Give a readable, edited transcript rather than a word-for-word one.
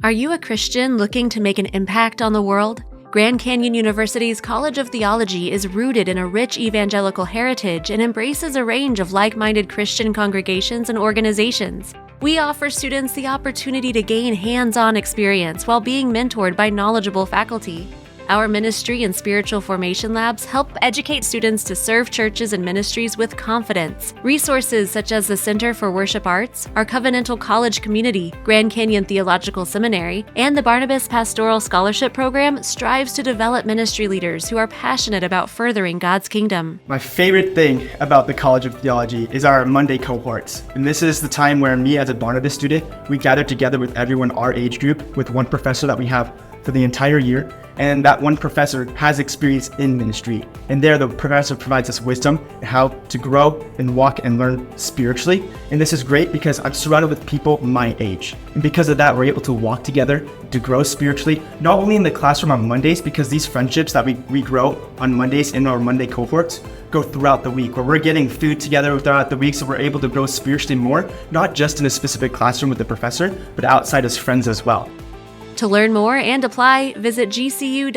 Are you a Christian looking to make an impact on the world? Grand Canyon University's College of Theology is rooted in a rich evangelical heritage and embraces a range of like-minded Christian congregations and organizations. We offer students the opportunity to gain hands-on experience while being mentored by knowledgeable faculty. Our ministry and spiritual formation labs help educate students to serve churches and ministries with confidence. Resources such as the Center for Worship Arts, our covenantal college community, Grand Canyon Theological Seminary, and the Barnabas Pastoral Scholarship Program strives to develop ministry leaders who are passionate about furthering God's kingdom. My favorite thing about the College of Theology is our Monday cohorts. And this is the time where me as a Barnabas student, we gather together with everyone our age group with one professor that we have for the entire year. And that one professor has experience in ministry. And there the professor provides us wisdom how to grow and walk and learn spiritually. And this is great because I'm surrounded with people my age. And because of that, we're able to walk together to grow spiritually, not only in the classroom on Mondays, because these friendships that we grow on Mondays in our Monday cohorts go throughout the week, where we're getting food together throughout the week, so we're able to grow spiritually more, not just in a specific classroom with the professor, but outside as friends as well. To learn more and apply, visit gcu.edu/COT.